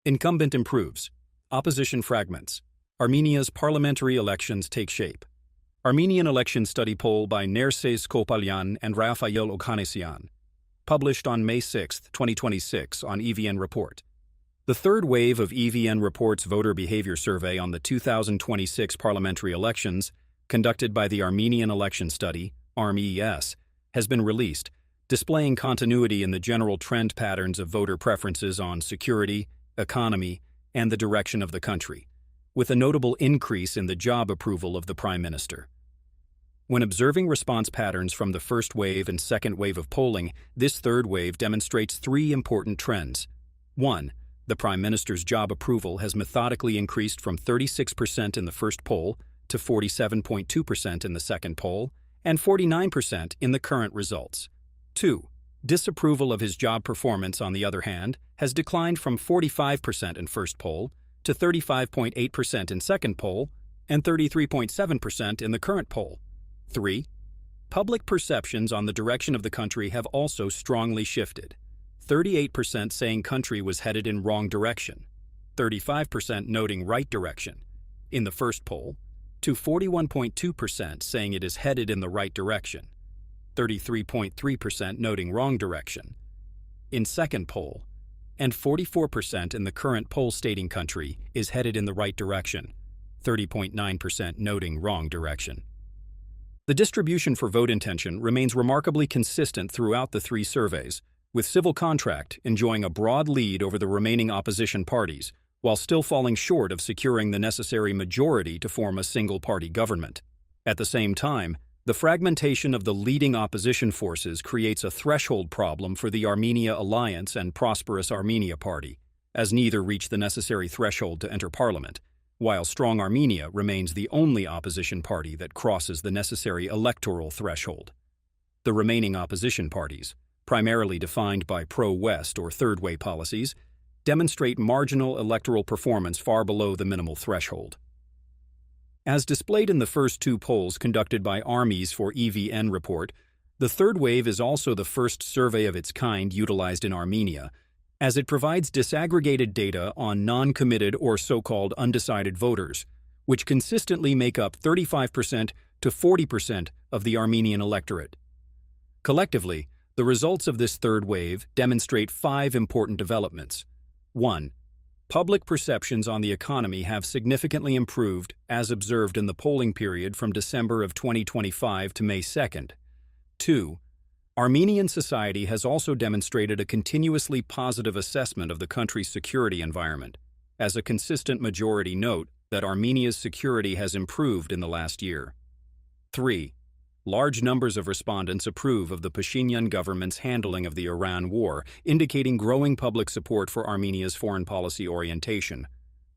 Incumbent improves. Opposition fragments. Armenia's parliamentary elections take shape. Armenian election study poll by Nerses Kopalyan and Rafael Okhanessian. Published on May 6, 2026 on EVN Report. The third wave of EVN Report's voter behavior survey on the 2026 parliamentary elections, conducted by the Armenian Election Study, ARMES, has been released, displaying continuity in the general trend patterns of voter preferences on security, economy, and the direction of the country, with a notable increase in the job approval of the Prime Minister. When observing response patterns from the first wave and second wave of polling, this third wave demonstrates three important trends. 1. The Prime Minister's job approval has methodically increased from 36% in the first poll to 47.2% in the second poll and 49% in the current results. 2. Disapproval of his job performance, on the other hand, has declined from 45% in first poll to 35.8% in second poll and 33.7% in the current poll. 3. Public perceptions on the direction of the country have also strongly shifted. 38% saying country was headed in wrong direction, 35% noting right direction in the first poll, to 41.2% saying it is headed in the right direction, 33.3% noting wrong direction in second poll, and 44% in the current poll stating country is headed in the right direction, 30.9% noting wrong direction. The distribution for vote intention remains remarkably consistent throughout the three surveys, with civil contract enjoying a broad lead over the remaining opposition parties, while still falling short of securing the necessary majority to form a single-party government. At the same time, the fragmentation of the leading opposition forces creates a threshold problem for the Armenia Alliance and Prosperous Armenia Party, as neither reach the necessary threshold to enter parliament, while Strong Armenia remains the only opposition party that crosses the necessary electoral threshold. The remaining opposition parties, primarily defined by pro-West or third-way policies, demonstrate marginal electoral performance far below the minimal threshold. As displayed in the first two polls conducted by ARMES for EVN Report, the third wave is also the first survey of its kind utilized in Armenia, as it provides disaggregated data on non-committed or so-called undecided voters, which consistently make up 35% to 40% of the Armenian electorate. Collectively, the results of this third wave demonstrate five important developments. 1. Public perceptions on the economy have significantly improved, as observed in the polling period from December of 2025 to May 2nd. 2. Armenian society has also demonstrated a continuously positive assessment of the country's security environment, as a consistent majority note that Armenia's security has improved in the last year. 3. Large numbers of respondents approve of the Pashinyan government's handling of the Iran war, indicating growing public support for Armenia's foreign policy orientation.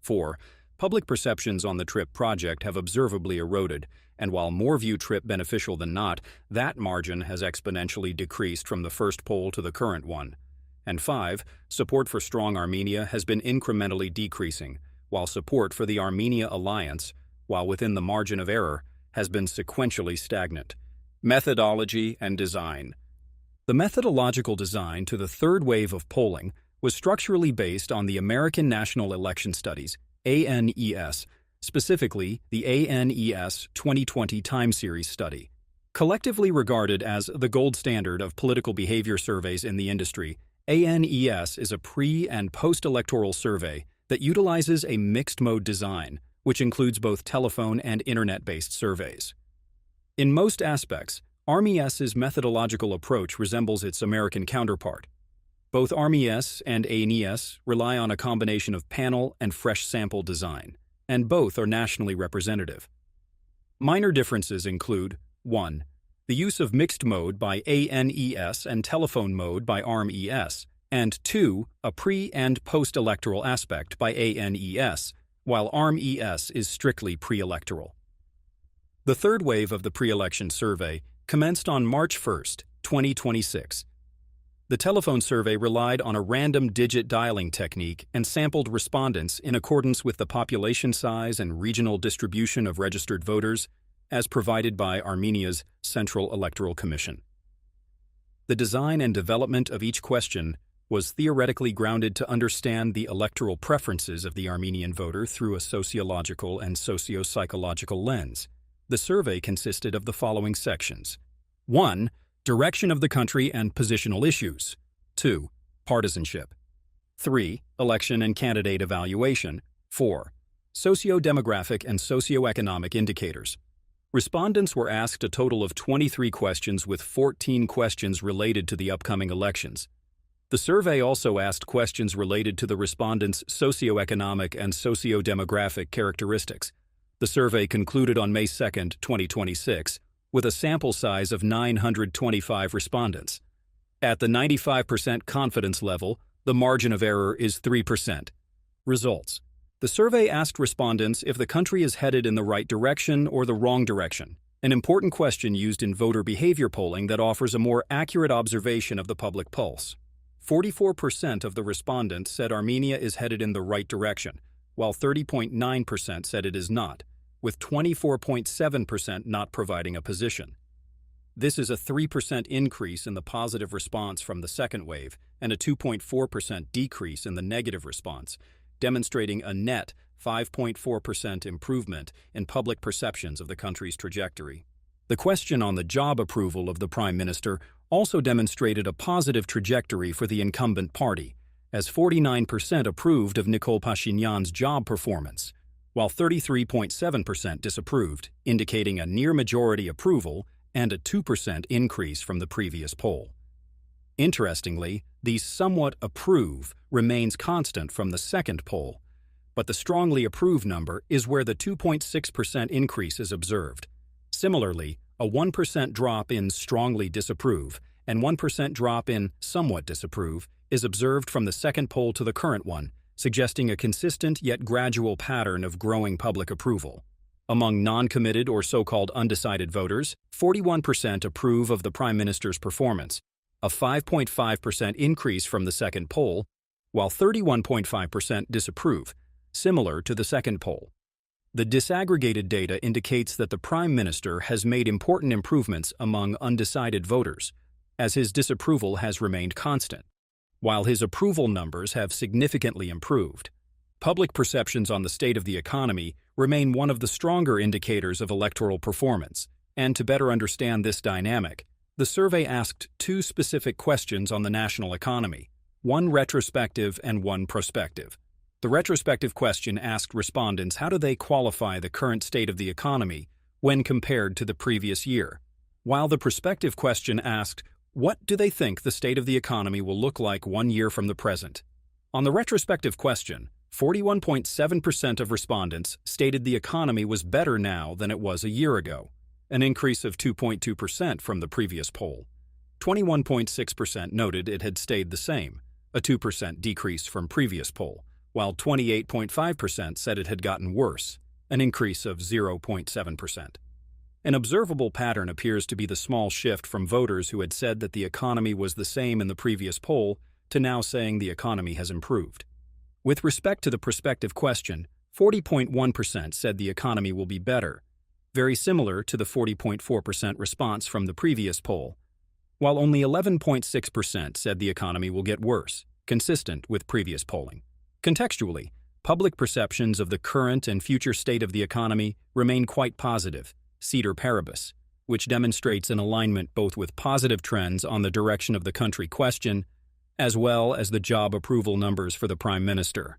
4. Public perceptions on the TRIP project have observably eroded, and while more view TRIP beneficial than not, that margin has exponentially decreased from the first poll to the current one. And 5. Support for Strong Armenia has been incrementally decreasing, while support for the Armenia Alliance, while within the margin of error, has been sequentially stagnant. Methodology and design. The methodological design to the third wave of polling was structurally based on the American National Election Studies, ANES, specifically the ANES 2020 Time Series study. Collectively regarded as the gold standard of political behavior surveys in the industry, ANES is a pre- and post-electoral survey that utilizes a mixed-mode design, which includes both telephone and internet-based surveys. In most aspects, ARMES's methodological approach resembles its American counterpart. Both ARMES and ANES rely on a combination of panel and fresh sample design, and both are nationally representative. Minor differences include 1. The use of mixed mode by ANES and telephone mode by ARMES, and 2. A pre- and post-electoral aspect by ANES, while ARMES is strictly pre-electoral. The third wave of the pre-election survey commenced on March 1, 2026. The telephone survey relied on a random digit dialing technique and sampled respondents in accordance with the population size and regional distribution of registered voters, as provided by Armenia's Central Electoral Commission. The design and development of each question was theoretically grounded to understand the electoral preferences of the Armenian voter through a sociological and socio-psychological lens. The survey consisted of the following sections. 1. Direction of the country and positional issues. 2. Partisanship. 3. Election and candidate evaluation. 4. Socio-demographic and socio-economic indicators. Respondents were asked a total of 23 questions with 14 questions related to the upcoming elections. The survey also asked questions related to the respondents' socio-economic and socio-demographic characteristics. The survey concluded on May 2, 2026, with a sample size of 925 respondents. At the 95% confidence level, the margin of error is 3%. Results. The survey asked respondents if the country is headed in the right direction or the wrong direction, an important question used in voter behavior polling that offers a more accurate observation of the public pulse. 44% of the respondents said Armenia is headed in the right direction, while 30.9% said it is not, with 24.7% not providing a position. This is a 3% increase in the positive response from the second wave and a 2.4% decrease in the negative response, demonstrating a net 5.4% improvement in public perceptions of the country's trajectory. The question on the job approval of the Prime Minister also demonstrated a positive trajectory for the incumbent party, as 49% approved of Nikol Pashinyan's job performance, while 33.7% disapproved, indicating a near-majority approval and a 2% increase from the previous poll. Interestingly, the somewhat approve remains constant from the second poll, but the strongly approve number is where the 2.6% increase is observed. Similarly, a 1% drop in strongly disapprove and 1% drop in somewhat disapprove is observed from the second poll to the current one, suggesting a consistent yet gradual pattern of growing public approval. Among non-committed or so-called undecided voters, 41% approve of the Prime Minister's performance, a 5.5% increase from the second poll, while 31.5% disapprove, similar to the second poll. The disaggregated data indicates that the Prime Minister has made important improvements among undecided voters, as his disapproval has remained constant, while his approval numbers have significantly improved. Public perceptions on the state of the economy remain one of the stronger indicators of electoral performance, and to better understand this dynamic, the survey asked two specific questions on the national economy, one retrospective and one prospective. The retrospective question asked respondents how do they qualify the current state of the economy when compared to the previous year, while the prospective question asked what do they think the state of the economy will look like 1 year from the present. On the retrospective question, 41.7% of respondents stated the economy was better now than it was a year ago, an increase of 2.2% from the previous poll. 21.6% noted it had stayed the same, a 2% decrease from previous poll, while 28.5% said it had gotten worse, an increase of 0.7%. An observable pattern appears to be the small shift from voters who had said that the economy was the same in the previous poll to now saying the economy has improved. With respect to the prospective question, 40.1% said the economy will be better, very similar to the 40.4% response from the previous poll, while only 11.6% said the economy will get worse, consistent with previous polling. Contextually, public perceptions of the current and future state of the economy remain quite positive, ceteris paribus, which demonstrates an alignment both with positive trends on the direction of the country question, as well as the job approval numbers for the Prime Minister.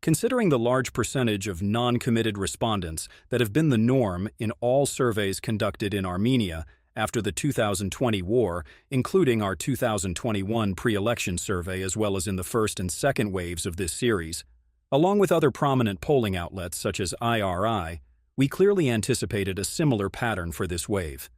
Considering the large percentage of non-committed respondents that have been the norm in all surveys conducted in Armenia after the 2020 war, including our 2021 pre-election survey as well as in the first and second waves of this series, along with other prominent polling outlets such as IRI, we clearly anticipated a similar pattern for this wave.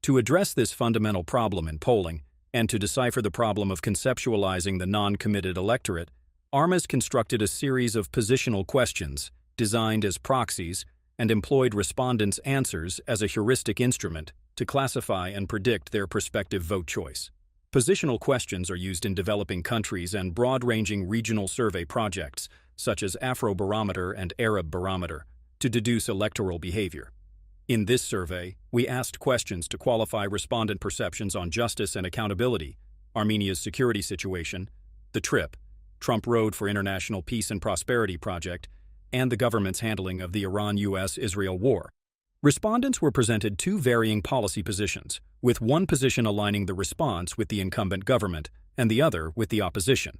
To address this fundamental problem in polling, and to decipher the problem of conceptualizing the non-committed electorate, ARMA's constructed a series of positional questions designed as proxies and employed respondents' answers as a heuristic instrument to classify and predict their prospective vote choice. Positional questions are used in developing countries and broad-ranging regional survey projects, such as Afrobarometer and Arab Barometer, to deduce electoral behavior. In this survey, we asked questions to qualify respondent perceptions on justice and accountability, Armenia's security situation, the TRIP, Trump Road for International Peace and Prosperity Project, and the government's handling of the Iran-US-Israel war. Respondents were presented two varying policy positions, with one position aligning the response with the incumbent government and the other with the opposition.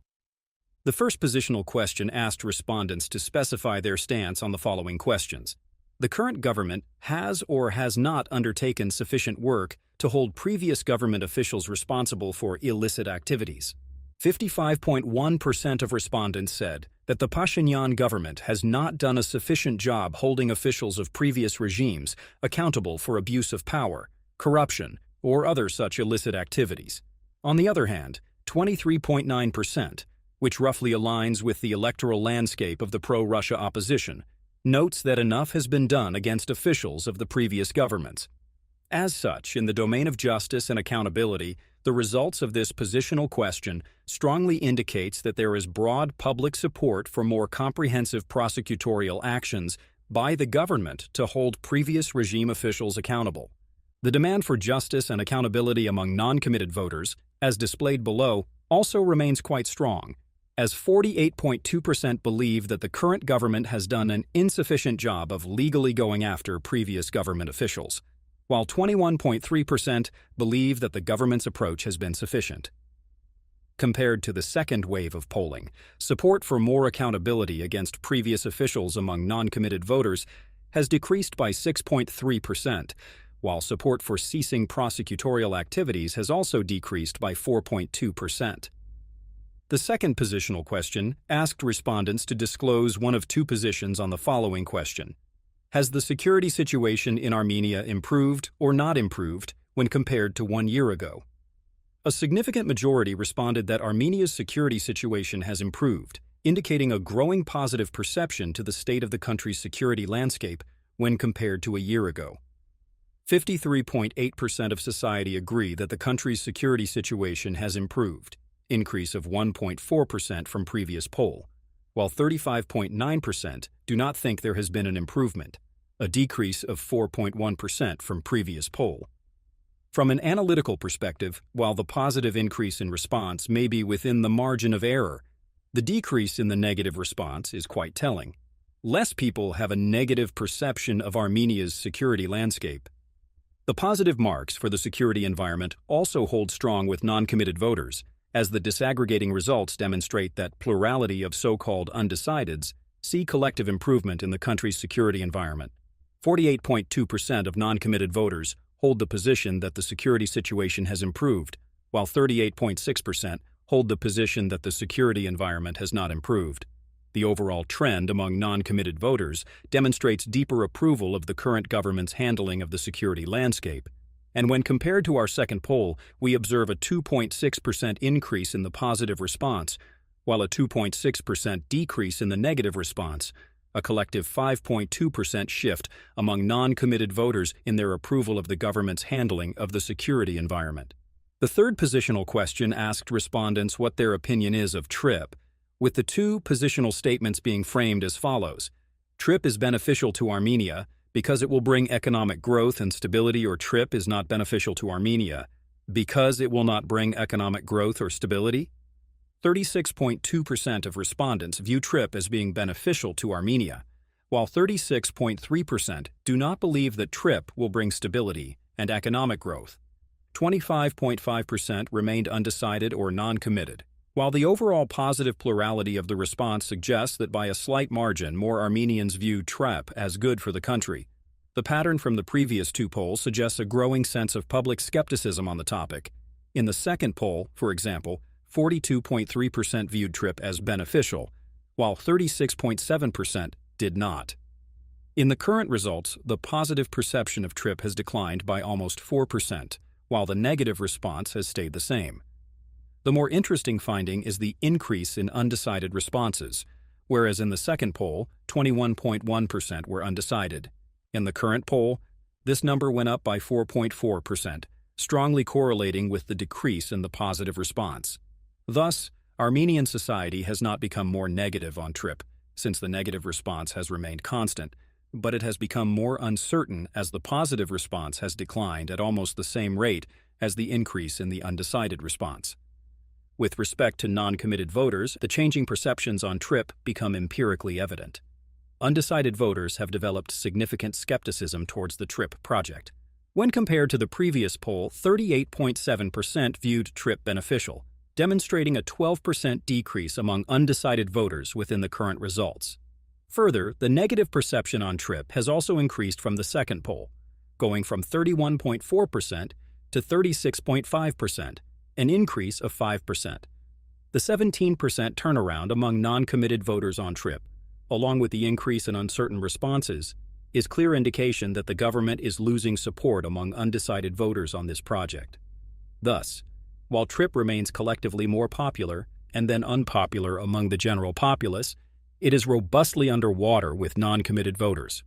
The first positional question asked respondents to specify their stance on the following questions. The current government has or has not undertaken sufficient work to hold previous government officials responsible for illicit activities. 55.1% of respondents said that the Pashinyan government has not done a sufficient job holding officials of previous regimes accountable for abuse of power, corruption, or other such illicit activities. On the other hand, 23.9%, which roughly aligns with the electoral landscape of the pro-Russia opposition, notes that enough has been done against officials of the previous governments. As such, in the domain of justice and accountability, the results of this positional question strongly indicates that there is broad public support for more comprehensive prosecutorial actions by the government to hold previous regime officials accountable. The demand for justice and accountability among non-committed voters, as displayed below, also remains quite strong, as 48.2% believe that the current government has done an insufficient job of legally going after previous government officials, while 21.3% believe that the government's approach has been sufficient. Compared to the second wave of polling, support for more accountability against previous officials among non-committed voters has decreased by 6.3%, while support for ceasing prosecutorial activities has also decreased by 4.2%. The second positional question asked respondents to disclose one of two positions on the following question. Has the security situation in Armenia improved or not improved when compared to 1 year ago? A significant majority responded that Armenia's security situation has improved, indicating a growing positive perception to the state of the country's security landscape when compared to a year ago. 53.8% of society agree that the country's security situation has improved, increase of 1.4% from previous poll, while 35.9% do not think there has been an improvement, a decrease of 4.1% from previous poll. From an analytical perspective, while the positive increase in response may be within the margin of error, the decrease in the negative response is quite telling. Less people have a negative perception of Armenia's security landscape. The positive marks for the security environment also hold strong with non-committed voters, as the disaggregating results demonstrate that plurality of so-called undecideds see collective improvement in the country's security environment. 48.2% of non-committed voters hold the position that the security situation has improved, while 38.6% hold the position that the security environment has not improved. The overall trend among non-committed voters demonstrates deeper approval of the current government's handling of the security landscape. And when compared to our second poll, we observe a 2.6% increase in the positive response, while a 2.6% decrease in the negative response, a collective 5.2% shift among non-committed voters in their approval of the government's handling of the security environment. The third positional question asked respondents what their opinion is of TRIP, with the two positional statements being framed as follows. TRIP is beneficial to Armenia because it will bring economic growth and stability, or TRIP is not beneficial to Armenia because it will not bring economic growth or stability? 36.2% of respondents view TRIP as being beneficial to Armenia, while 36.3% do not believe that TRIP will bring stability and economic growth. 25.5% remained undecided or non-committed. While the overall positive plurality of the response suggests that by a slight margin more Armenians view TRIP as good for the country, the pattern from the previous two polls suggests a growing sense of public skepticism on the topic. In the second poll, for example, 42.3% viewed TRIP as beneficial, while 36.7% did not. In the current results, the positive perception of TRIP has declined by almost 4%, while the negative response has stayed the same. The more interesting finding is the increase in undecided responses, whereas in the second poll, 21.1% were undecided. In the current poll, this number went up by 4.4%, strongly correlating with the decrease in the positive response. Thus, Armenian society has not become more negative on TRIP, since the negative response has remained constant, but it has become more uncertain as the positive response has declined at almost the same rate as the increase in the undecided response. With respect to non-committed voters, the changing perceptions on TRIP become empirically evident. Undecided voters have developed significant skepticism towards the TRIP project. When compared to the previous poll, 38.7% viewed TRIP beneficial, demonstrating a 12% decrease among undecided voters within the current results. Further, the negative perception on TRIP has also increased from the second poll, going from 31.4% to 36.5%, an increase of 5%. The 17% turnaround among non-committed voters on TRIP, along with the increase in uncertain responses, is clear indication that the government is losing support among undecided voters on this project. Thus, while TRIP remains collectively more popular and then unpopular among the general populace, it is robustly underwater with non-committed voters.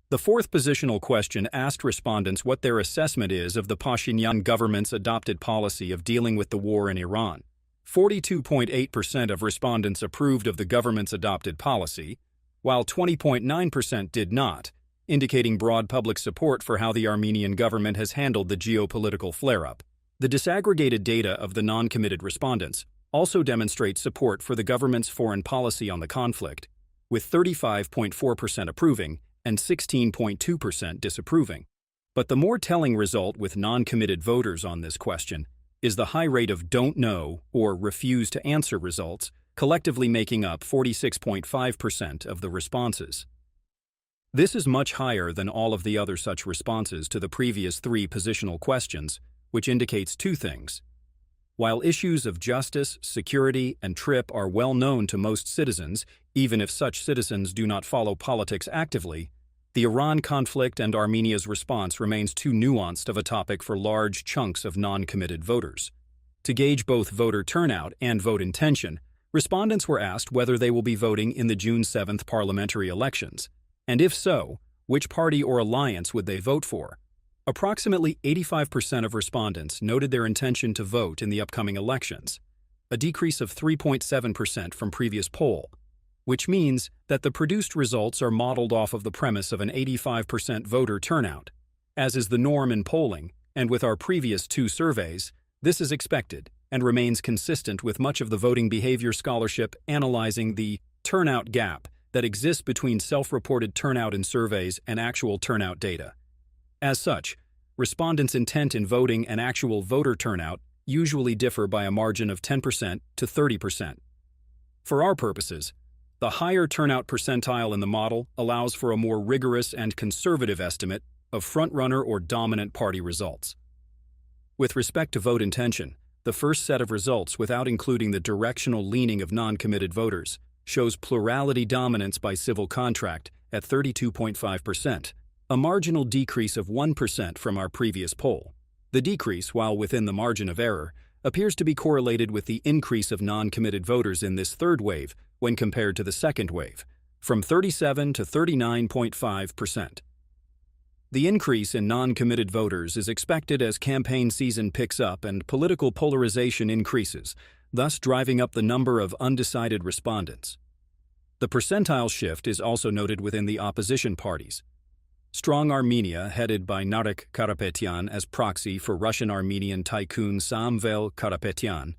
The fourth positional question asked respondents what their assessment is of the Pashinyan government's adopted policy of dealing with the war in Iran. 42.8% of respondents approved of the government's adopted policy, while 20.9% did not, indicating broad public support for how the Armenian government has handled the geopolitical flare-up. The disaggregated data of the non-committed respondents also demonstrates support for the government's foreign policy on the conflict, with 35.4% approving and 16.2% disapproving. But the more telling result with non-committed voters on this question is the high rate of don't know or refuse to answer results, collectively making up 46.5% of the responses. This is much higher than all of the other such responses to the previous three positional questions, which indicates two things. While issues of justice, security, and TRIP are well known to most citizens, even if such citizens do not follow politics actively, the Iran conflict and Armenia's response remains too nuanced of a topic for large chunks of non-committed voters. To gauge both voter turnout and vote intention, respondents were asked whether they will be voting in the June 7th parliamentary elections, and if so, which party or alliance would they vote for. Approximately 85% of respondents noted their intention to vote in the upcoming elections, a decrease of 3.7% from previous poll, which means that the produced results are modeled off of the premise of an 85% voter turnout. As is the norm in polling, and with our previous two surveys, this is expected and remains consistent with much of the voting behavior scholarship analyzing the turnout gap that exists between self-reported turnout in surveys and actual turnout data. As such, respondents' intent in voting and actual voter turnout usually differ by a margin of 10% to 30%. For our purposes, the higher turnout percentile in the model allows for a more rigorous and conservative estimate of front-runner or dominant party results. With respect to vote intention, the first set of results without including the directional leaning of non-committed voters shows plurality dominance by civil contract at 32.5%. A marginal decrease of 1% from our previous poll. The decrease, while within the margin of error, appears to be correlated with the increase of non-committed voters in this third wave when compared to the second wave, from 37 to 39.5%. The increase in non-committed voters is expected as campaign season picks up and political polarization increases, thus driving up the number of undecided respondents. The percentile shift is also noted within the opposition parties. Strong Armenia, headed by Narek Karapetyan as proxy for Russian-Armenian tycoon Samvel Karapetyan,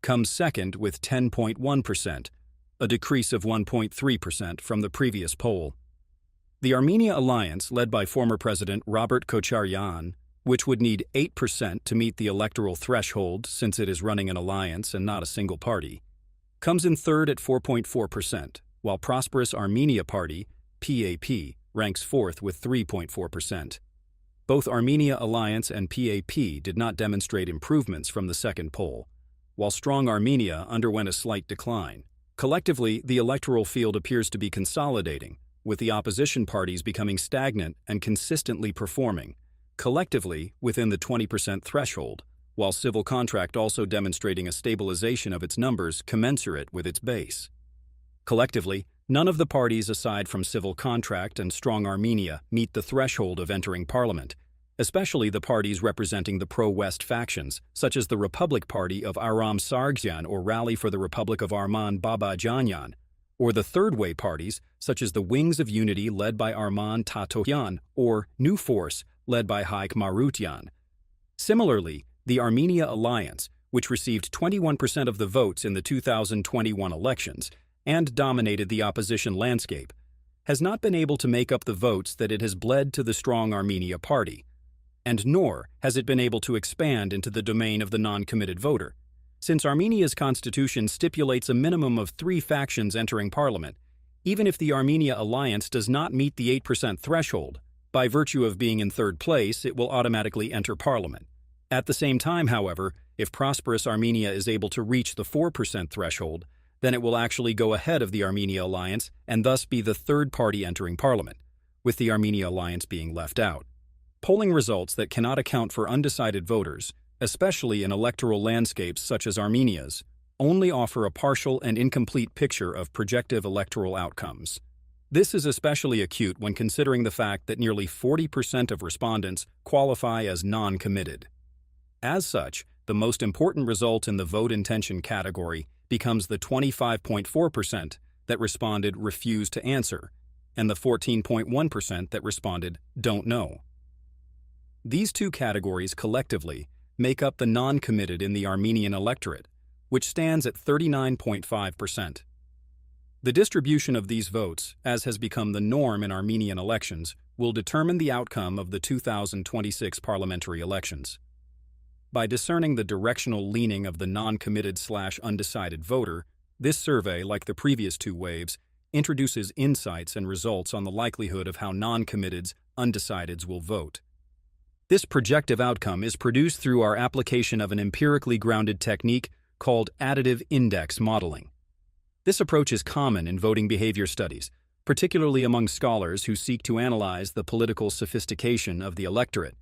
comes second with 10.1%, a decrease of 1.3% from the previous poll. The Armenia alliance, led by former President Robert Kocharyan, which would need 8% to meet the electoral threshold since it is running an alliance and not a single party, comes in third at 4.4%, while Prosperous Armenia Party, PAP, ranks fourth with 3.4%. Both Armenia Alliance and PAP did not demonstrate improvements from the second poll, while Strong Armenia underwent a slight decline. Collectively, the electoral field appears to be consolidating, with the opposition parties becoming stagnant and consistently performing, collectively within the 20% threshold, while Civil Contract also demonstrating a stabilization of its numbers commensurate with its base. Collectively, none of the parties aside from Civil Contract and Strong Armenia meet the threshold of entering parliament, especially the parties representing the pro-West factions, such as the Republic Party of Aram Sargsyan or Rally for the Republic of Arman Babajanyan, or the third-way parties, such as the Wings of Unity led by Arman Tatoyan or New Force led by Haik Marutyan. Similarly, the Armenia Alliance, which received 21% of the votes in the 2021 elections and dominated the opposition landscape, has not been able to make up the votes that it has bled to the strong Armenia party, and nor has it been able to expand into the domain of the non-committed voter. Since Armenia's constitution stipulates a minimum of 3 factions entering parliament, even if the Armenia alliance does not meet the 8% threshold, by virtue of being in 3rd place, it will automatically enter parliament. At the same time, however, if prosperous Armenia is able to reach the 4% threshold, then it will actually go ahead of the Armenia alliance and thus be the 3rd party entering parliament, with the Armenia alliance being left out. Polling results that cannot account for undecided voters, especially in electoral landscapes such as Armenia's, only offer a partial and incomplete picture of projective electoral outcomes. This is especially acute when considering the fact that nearly 40% of respondents qualify as non-committed. As such, the most important result in the vote intention category becomes the 25.4% that responded refused to answer, and the 14.1% that responded don't know. These two categories collectively make up the non-committed in the Armenian electorate, which stands at 39.5%. The distribution of these votes, as has become the norm in Armenian elections, will determine the outcome of the 2026 parliamentary elections. By discerning the directional leaning of the non-committed/undecided voter, this survey, like the previous 2 waves, introduces insights and results on the likelihood of how non-committeds, undecideds will vote. This projective outcome is produced through our application of an empirically grounded technique called additive index modeling. This approach is common in voting behavior studies, particularly among scholars who seek to analyze the political sophistication of the electorate.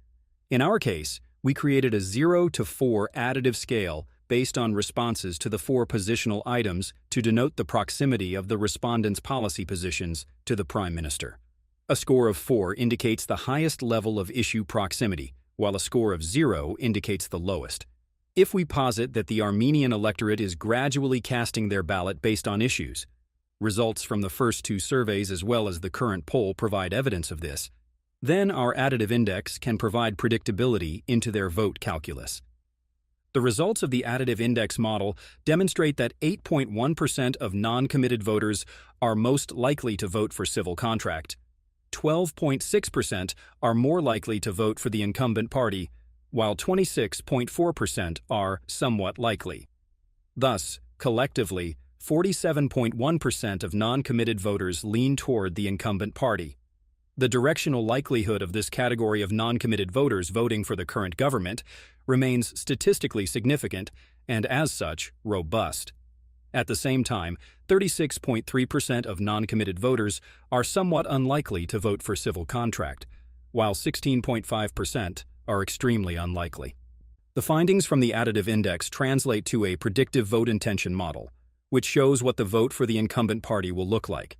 In our case, we created a 0 to 4 additive scale based on responses to the 4 positional items to denote the proximity of the respondents' policy positions to the Prime Minister. A score of 4 indicates the highest level of issue proximity, while a score of 0 indicates the lowest. If we posit that the Armenian electorate is gradually casting their ballot based on issues, results from the first 2 surveys as well as the current poll provide evidence of this, then our additive index can provide predictability into their vote calculus. The results of the additive index model demonstrate that 8.1% of non-committed voters are most likely to vote for civil contract, 12.6% are more likely to vote for the incumbent party, while 26.4% are somewhat likely. Thus, collectively, 47.1% of non-committed voters lean toward the incumbent party. The directional likelihood of this category of non-committed voters voting for the current government remains statistically significant and, as such, robust. At the same time, 36.3% of non-committed voters are somewhat unlikely to vote for civil contract, while 16.5% are extremely unlikely. The findings from the additive index translate to a predictive vote intention model, which shows what the vote for the incumbent party will look like.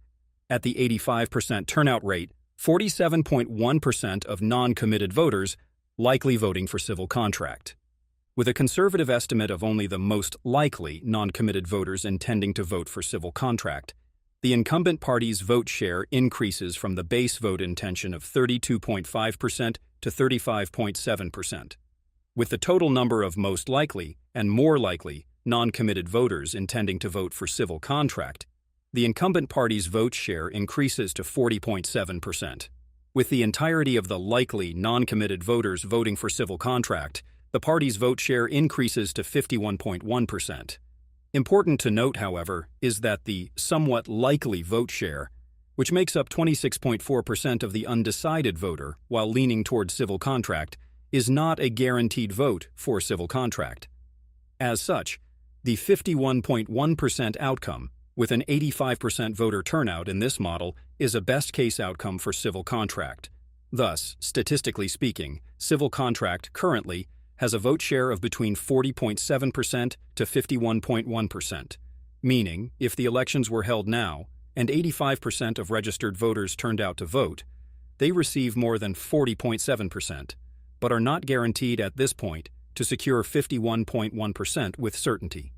At the 85% turnout rate, 47.1% of non-committed voters likely voting for civil contract. With a conservative estimate of only the most likely non-committed voters intending to vote for civil contract, the incumbent party's vote share increases from the base vote intention of 32.5% to 35.7%. With the total number of most likely and more likely non-committed voters intending to vote for civil contract, the incumbent party's vote share increases to 40.7%. With the entirety of the likely non-committed voters voting for civil contract, the party's vote share increases to 51.1%. Important to note, however, is that the somewhat likely vote share, which makes up 26.4% of the undecided voter while leaning toward civil contract, is not a guaranteed vote for civil contract. As such, the 51.1% outcome, with an 85% voter turnout in this model, is a best-case outcome for civil contract. Thus, statistically speaking, civil contract currently has a vote share of between 40.7% to 51.1%, meaning if the elections were held now and 85% of registered voters turned out to vote, they receive more than 40.7%, but are not guaranteed at this point to secure 51.1% with certainty.